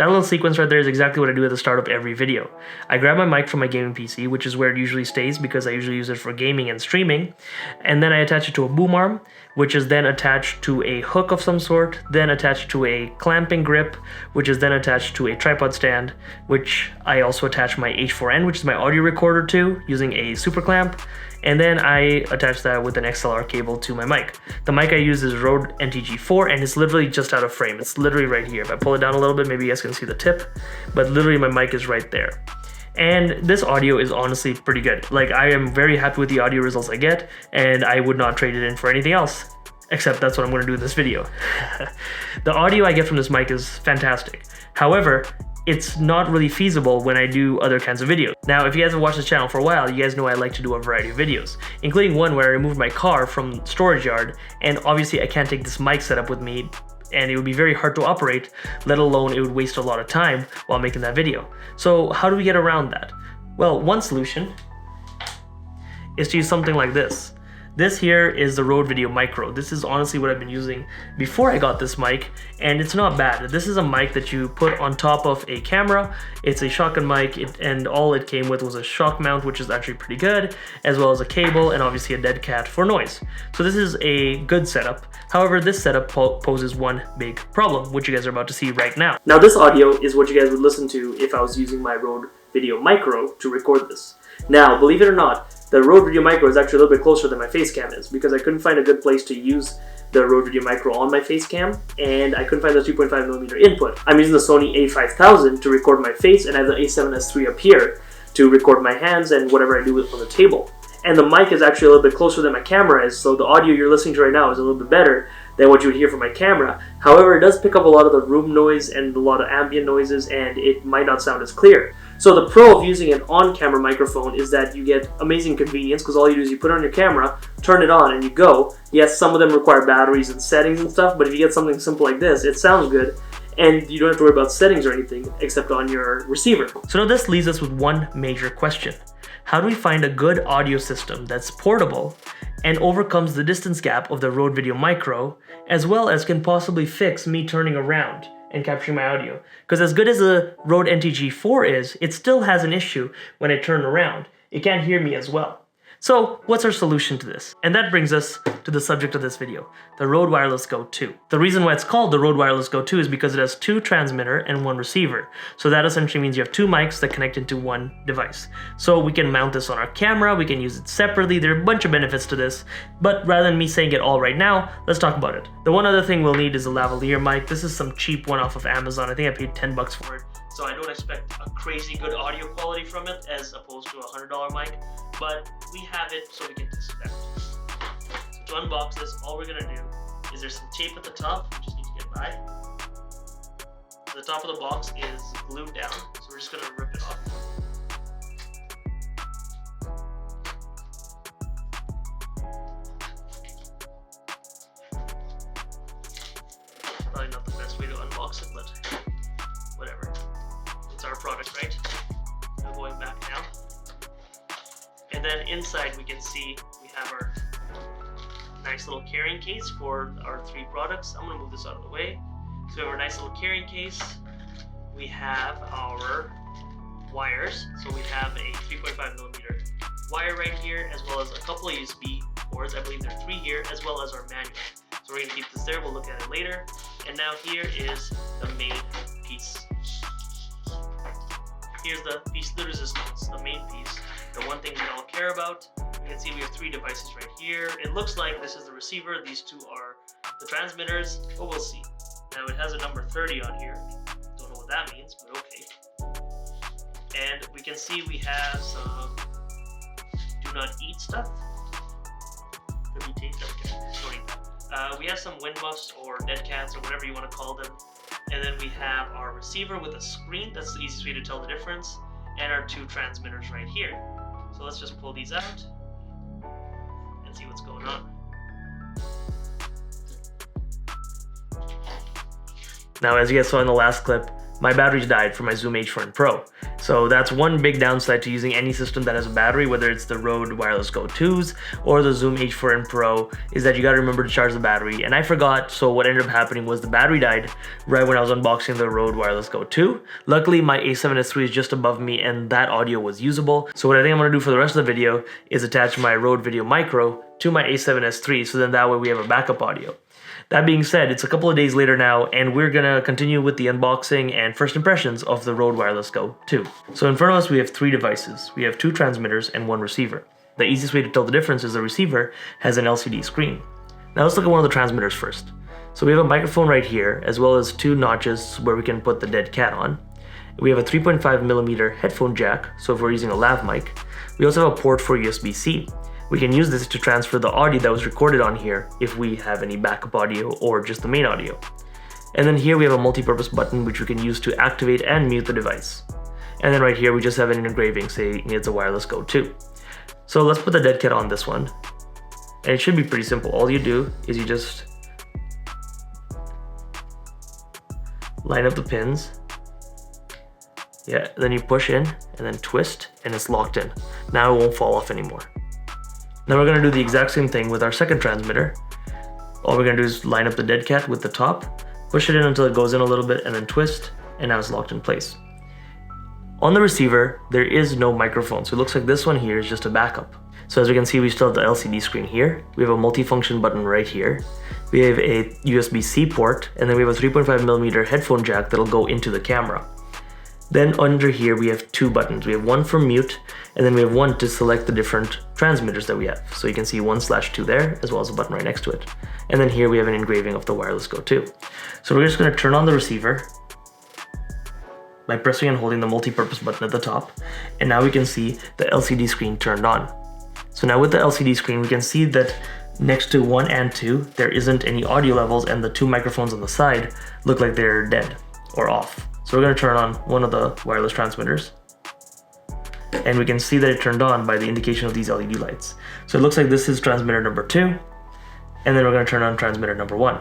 That little sequence right there is exactly what I do at the start of every video. I grab my mic from my gaming PC, which is where it usually stays because I usually use it for gaming and streaming, and then I attach it to a boom arm, which is then attached to a hook of some sort, then attached to a clamping grip, which is then attached to a tripod stand, which I also attach my H4n, which is my audio recorder to, using a super clamp, and then I attach that with an XLR cable to my mic. The mic I use is Rode NTG4, and it's literally just out of frame. It's literally right here. If I pull it down a little bit, maybe you guys can see the tip, but literally my mic is right there. And this audio is honestly pretty good. Like, I am very happy with the audio results I get, and I would not trade it in for anything else. Except that's what I'm gonna do in this video. The audio I get from this mic is fantastic. However, it's not really feasible when I do other kinds of videos. Now, if you guys have watched this channel for a while, you guys know I like to do a variety of videos, including one where I removed my car from storage yard, and obviously I can't take this mic setup with me, and it would be very hard to operate, let alone it would waste a lot of time while making that video. So how do we get around that? Well, one solution is to use something like this. This here is the Rode Video Micro. This is honestly what I've been using before I got this mic, and it's not bad. This is a mic that you put on top of a camera. It's a shotgun mic, and all it came with was a shock mount, which is actually pretty good, as well as a cable and obviously a dead cat for noise. So this is a good setup. However, this setup poses one big problem, which you guys are about to see right now. Now, this audio is what you guys would listen to if I was using my Rode Video Micro to record this. Now, believe it or not, the Rode Video Micro is actually a little bit closer than my face cam is, because I couldn't find a good place to use the Rode Video Micro on my face cam, and I couldn't find the 3.5mm input. I'm using the Sony a5000 to record my face, and I have the a7S III up here to record my hands and whatever I do on the table. And the mic is actually a little bit closer than my camera is, so the audio you're listening to right now is a little bit better than what you would hear from my camera. However, it does pick up a lot of the room noise and a lot of ambient noises, and it might not sound as clear. So the pro of using an on-camera microphone is that you get amazing convenience, because all you do is you put it on your camera, turn it on, and you go. Yes, some of them require batteries and settings and stuff, but if you get something simple like this, it sounds good, and you don't have to worry about settings or anything except on your receiver. So now this leaves us with one major question. How do we find a good audio system that's portable and overcomes the distance gap of the Rode Video Micro, as well as can possibly fix me turning around and capturing my audio? Because as good as the Rode NTG4 is, it still has an issue when I turn around. It can't hear me as well. So what's our solution to this? And that brings us to the subject of this video, the Rode Wireless Go 2. The reason why it's called the Rode Wireless Go 2 is because it has 2 transmitter and 1 receiver. So that essentially means you have 2 mics that connect into 1 device. So we can mount this on our camera, we can use it separately, there are a bunch of benefits to this, but rather than me saying it all right now, let's talk about it. The one other thing we'll need is a lavalier mic. This is some cheap one off of Amazon. I think I paid 10 bucks for it. So I don't expect a crazy good audio quality from it as opposed to a $100 mic, but we have it so we can test it out. So to unbox this, all we're gonna do is there's some tape at the top, we just need to get by. The top of the box is glued down, so we're just gonna rip it off. Probably not the best way to unbox it, but whatever. It's our product, right? We're going back now. And then inside we can see we have our nice little carrying case for our 3 products. I'm gonna move this out of the way. So we have our nice little carrying case. We have our wires. So we have a 3.5mm wire right here, as well as a couple of USB ports. I believe there are 3 here, as well as our manual. So we're gonna keep this there, we'll look at it later. And now here is the main piece. Here's the piece of the resistance, the main piece, the one thing we all care about. You can see we have 3 devices right here. It looks like this is the receiver, these 2 are the transmitters, but we'll see. Now it has a number 30 on here. Don't know what that means, but okay. And we can see we have some do not eat stuff. Could be taste, okay, don't eat that. We have some wind muffs or dead cats or whatever you want to call them. And then we have our receiver with a screen, that's the easiest way to tell the difference, and our 2 transmitters right here. So let's just pull these out and see what's going on. Now, as you guys saw in the last clip, my batteries died for my Zoom H4n Pro. So that's one big downside to using any system that has a battery, whether it's the Rode Wireless Go 2s or the Zoom H4n Pro, is that you gotta remember to charge the battery. And I forgot, so what ended up happening was the battery died right when I was unboxing the Rode Wireless Go 2. Luckily, my A7S III is just above me and that audio was usable. So what I think I'm gonna do for the rest of the video is attach my Rode Video Micro to my A7S III, so then that way we have a backup audio. That being said, it's a couple of days later now, and we're gonna continue with the unboxing and first impressions of the Rode Wireless Go 2. So in front of us, we have 3 devices. We have 2 transmitters and 1 receiver. The easiest way to tell the difference is the receiver has an LCD screen. Now let's look at one of the transmitters first. So we have a microphone right here, as well as 2 notches where we can put the dead cat on. We have a 3.5mm headphone jack, so if we're using a lav mic. We also have a port for USB-C. We can use this to transfer the audio that was recorded on here if we have any backup audio or just the main audio. And then here we have a multi-purpose button which we can use to activate and mute the device. And then right here we just have an engraving saying it's a Wireless Go 2. So let's put the dead cat on this one. And it should be pretty simple. All you do is you just line up the pins. Yeah, then you push in and then twist and it's locked in. Now it won't fall off anymore. Now we're gonna do the exact same thing with our second transmitter. All we're gonna do is line up the dead cat with the top, push it in until it goes in a little bit and then twist, and now it's locked in place. On the receiver, there is no microphone, so it looks like this one here is just a backup. So as we can see, we still have the LCD screen here. We have a multifunction button right here. We have a USB-C port, and then we have a 3.5mm headphone jack that'll go into the camera. Then under here, we have 2 buttons. We have one for mute, and then we have one to select the different transmitters that we have. So you can see 1/2 there, as well as a button right next to it. And then here we have an engraving of the Wireless Go 2. So we're just gonna turn on the receiver by pressing and holding the multi-purpose button at the top. And now we can see the LCD screen turned on. So now with the LCD screen, we can see that next to 1 and 2, there isn't any audio levels, and the 2 microphones on the side look like they're dead or off. So we're going to turn on one of the wireless transmitters, and we can see that it turned on by the indication of these LED lights. So it looks like this is transmitter number 2, and then we're going to turn on transmitter number 1.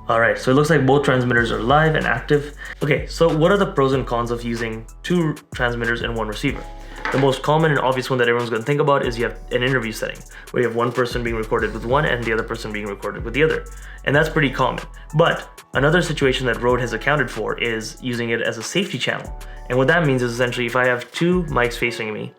Alright, so it looks like both transmitters are live and active. Okay, so what are the pros and cons of using 2 transmitters and 1 receiver? The most common and obvious one that everyone's going to think about is you have an interview setting where you have one person being recorded with one and the other person being recorded with the other. And that's pretty common. But another situation that Rode has accounted for is using it as a safety channel. And what that means is essentially if I have 2 mics facing me,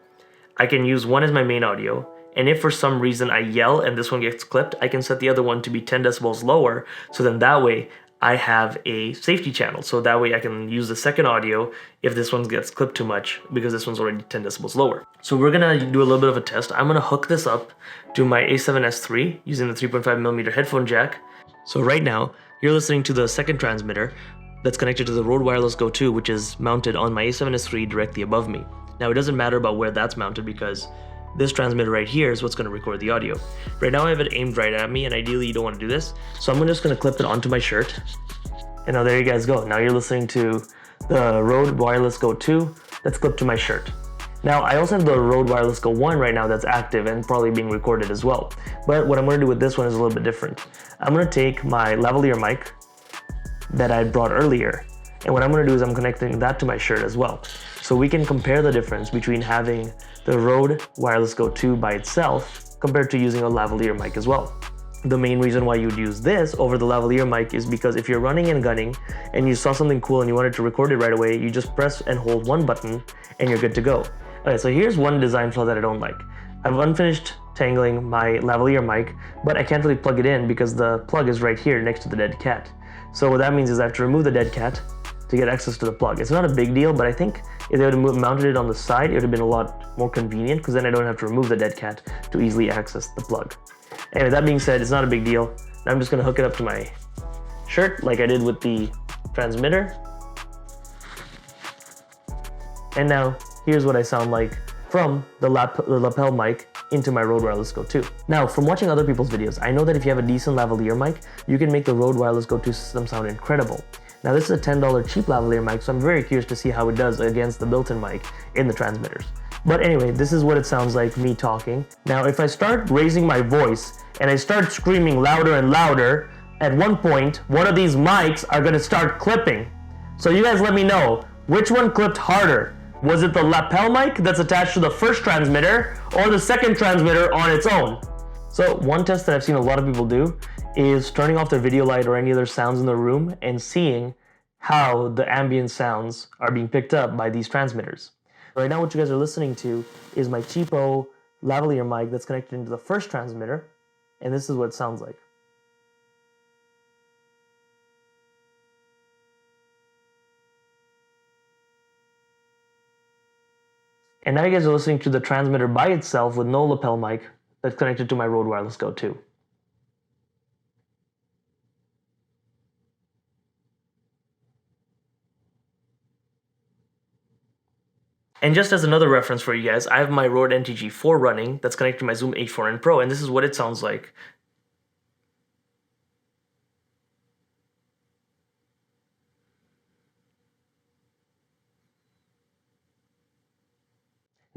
I can use one as my main audio. And if for some reason I yell and this one gets clipped, I can set the other one to be 10 decibels lower. So then that way I have a safety channel. So that way I can use the second audio if this one gets clipped too much, because this one's already 10 decibels lower. So we're gonna do a little bit of a test. I'm gonna hook this up to my A7S III using the 3.5mm headphone jack. So right now, you're listening to the second transmitter that's connected to the Rode Wireless Go 2, which is mounted on my A7S III directly above me. Now it doesn't matter about where that's mounted because this transmitter right here is what's going to record the audio. Right now I have it aimed right at me, and ideally you don't want to do this. So I'm just going to clip it onto my shirt. And now there you guys go. Now you're listening to the Rode Wireless Go 2 that's clipped to my shirt. Now I also have the Rode Wireless Go 1 right now that's active and probably being recorded as well. But what I'm going to do with this one is a little bit different. I'm going to take my lavalier mic that I brought earlier, and what I'm going to do is I'm connecting that to my shirt as well. So we can compare the difference between having the Rode Wireless Go 2 by itself compared to using a lavalier mic as well. The main reason why you would use this over the lavalier mic is because if you're running and gunning and you saw something cool and you wanted to record it right away, you just press and hold one button and you're good to go. Okay, so here's one design flaw that I don't like. I've unfinished tangling my lavalier mic, but I can't really plug it in because the plug is right here next to the dead cat. So what that means is I have to remove the dead cat to get access to the plug. It's not a big deal, but I think if they would have mounted it on the side, it would have been a lot more convenient because then I don't have to remove the dead cat to easily access the plug. Anyway, that being said, it's not a big deal. Now I'm just gonna hook it up to my shirt like I did with the transmitter. And now here's what I sound like from the lapel mic into my Rode Wireless Go 2. Now, from watching other people's videos, I know that if you have a decent lavalier mic, you can make the Rode Wireless Go 2 system sound incredible. Now this is a $10 cheap lavalier mic, so I'm very curious to see how it does against the built-in mic in the transmitters. But anyway, this is what it sounds like me talking. Now if I start raising my voice and I start screaming louder and louder, at one point, one of these mics are gonna start clipping. So you guys let me know, which one clipped harder? Was it the lapel mic that's attached to the first transmitter or the second transmitter on its own? So one test that I've seen a lot of people do is turning off their video light or any other sounds in the room and seeing how the ambient sounds are being picked up by these transmitters. Right now what you guys are listening to is my cheapo lavalier mic that's connected into the first transmitter, and this is what it sounds like. And now you guys are listening to the transmitter by itself with no lapel mic that's connected to my Rode Wireless Go 2. And just as another reference for you guys, I have my Rode NTG4 running that's connected to my Zoom H4n Pro, and this is what it sounds like.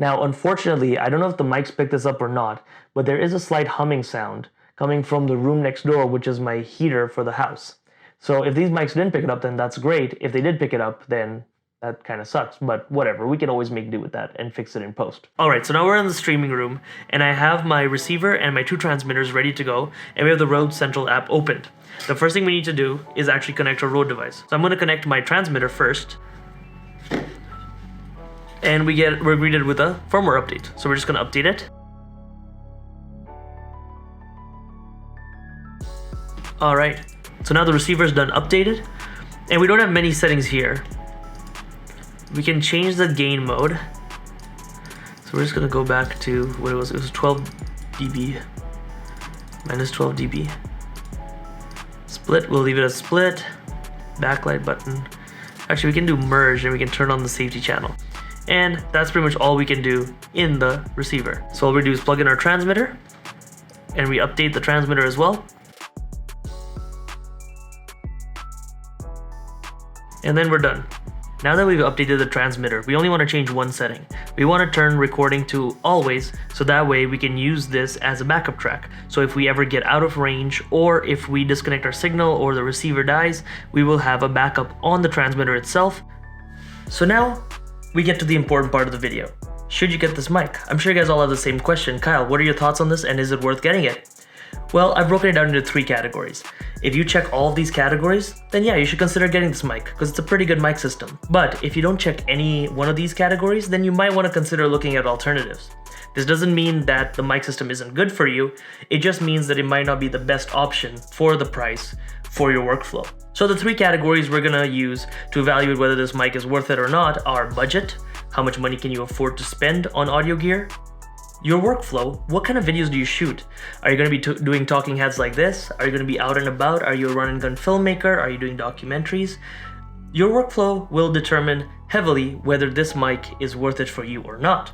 Now, unfortunately, I don't know if the mics pick this up or not, but there is a slight humming sound coming from the room next door, which is my heater for the house. So if these mics didn't pick it up, then that's great. If they did pick it up, then that kind of sucks, but whatever. We can always make do with that and fix it in post. All right, so now we're in the streaming room, and I have my receiver and my 2 transmitters ready to go, and we have the Rode Central app opened. The first thing we need to do is actually connect our Rode device. So I'm going to connect my transmitter first, and we're greeted with a firmware update. So we're just going to update it. All right, so now the receiver is done updated, and we don't have many settings here. We can change the gain mode. So we're just gonna go back to what it was 12 dB, minus 12 dB. Split, we'll leave it as split. Backlight button. Actually, we can do merge and we can turn on the safety channel. And that's pretty much all we can do in the receiver. So all we do is plug in our transmitter, and we update the transmitter as well. And then we're done. Now that we've updated the transmitter, we only want to change one setting. We want to turn recording to always, so that way we can use this as a backup track. So if we ever get out of range, or if we disconnect our signal or the receiver dies, we will have a backup on the transmitter itself. So now we get to the important part of the video. Should you get this mic? I'm sure you guys all have the same question. Kyle, what are your thoughts on this, and is it worth getting it? Well, I've broken it down into 3 categories. If you check all of these categories, then yeah, you should consider getting this mic, because it's a pretty good mic system. But if you don't check any one of these categories, then you might want to consider looking at alternatives. This doesn't mean that the mic system isn't good for you, it just means that it might not be the best option for the price for your workflow. So the 3 categories we're gonna use to evaluate whether this mic is worth it or not are budget, how much money can you afford to spend on audio gear, your workflow, what kind of videos do you shoot? Are you going to be doing talking heads like this? Are you going to be out and about? Are you a run and gun filmmaker? Are you doing documentaries? Your workflow will determine heavily whether this mic is worth it for you or not.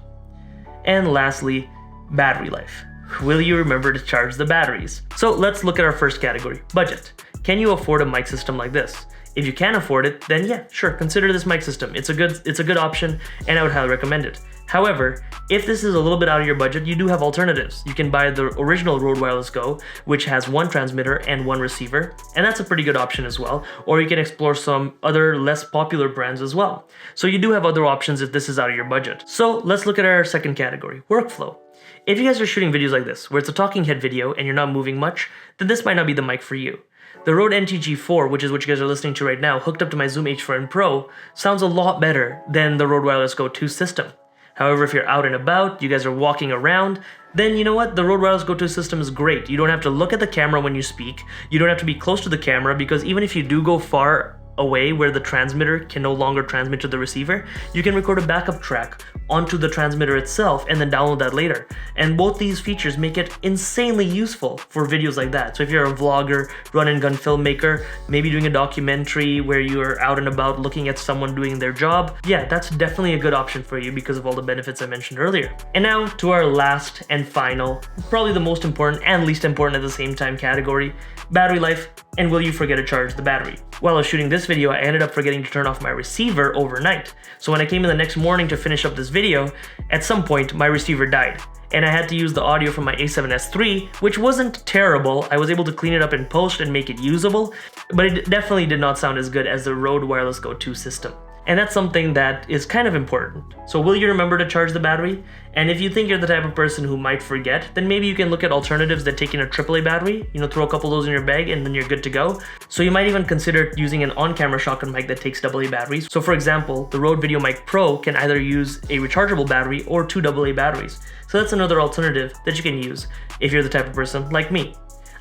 And lastly, battery life. Will you remember to charge the batteries? So let's look at our first category, budget. Can you afford a mic system like this? If you can afford it, then yeah, sure, consider this mic system. It's a good option, and I would highly recommend it. However, if this is a little bit out of your budget, you do have alternatives. You can buy the original Rode Wireless Go, which has 1 transmitter and 1 receiver, and that's a pretty good option as well. Or you can explore some other less popular brands as well. So you do have other options if this is out of your budget. So let's look at our second category, workflow. If you guys are shooting videos like this, where it's a talking head video and you're not moving much, then this might not be the mic for you. The Rode NTG4, which is what you guys are listening to right now, hooked up to my Zoom H4n Pro, sounds a lot better than the Rode Wireless Go 2 system. However, if you're out and about, you guys are walking around, then you know what? The Rode Wireless Go 2 system is great. You don't have to look at the camera when you speak. You don't have to be close to the camera, because even if you do go far away where the transmitter can no longer transmit to the receiver, you can record a backup track onto the transmitter itself and then download that later. And both these features make it insanely useful for videos like that. So if you're a vlogger, run and gun filmmaker, maybe doing a documentary where you're out and about looking at someone doing their job, yeah, that's definitely a good option for you because of all the benefits I mentioned earlier. And now to our last and final, probably the most important and least important at the same time category, battery life, and will you forget to charge the battery? While I was shooting this video, I ended up forgetting to turn off my receiver overnight. So when I came in the next morning to finish up this video, at some point my receiver died. and I had to use the audio from my A7S III, which wasn't terrible. I was able to clean it up in post and make it usable, but it definitely did not sound as good as the Rode Wireless Go 2 system. And that's something that is kind of important. So will you remember to charge the battery? And if you think you're the type of person who might forget, then maybe you can look at alternatives that take in a AAA battery, throw a couple of those in your bag and then you're good to go. So you might even consider using an on-camera shotgun mic that takes AA batteries. So for example, the Rode VideoMic Pro can either use a rechargeable battery or 2 AA batteries. So that's another alternative that you can use if you're the type of person like me.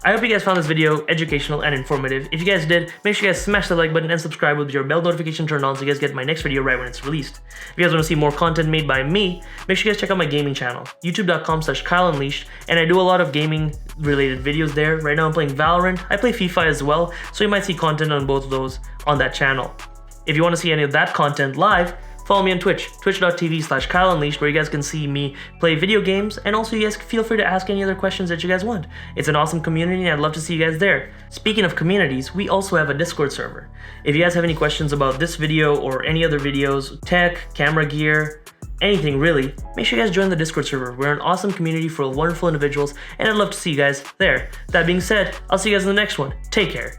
I hope you guys found this video educational and informative. If you guys did, make sure you guys smash the like button and subscribe with your bell notification turned on so you guys get my next video right when it's released. If you guys want to see more content made by me, make sure you guys check out my gaming channel, youtube.com/KyleUnleashed, and I do a lot of gaming related videos there. Right now I'm playing Valorant, I play FIFA as well, so you might see content on both of those on that channel. If you want to see any of that content live, follow me on Twitch, twitch.tv/KyleUnleashed, where you guys can see me play video games, and also you guys feel free to ask any other questions that you guys want. It's an awesome community and I'd love to see you guys there. Speaking of communities, we also have a Discord server. If you guys have any questions about this video or any other videos, tech, camera gear, anything really, make sure you guys join the Discord server. We're an awesome community full of wonderful individuals and I'd love to see you guys there. That being said, I'll see you guys in the next one. Take care.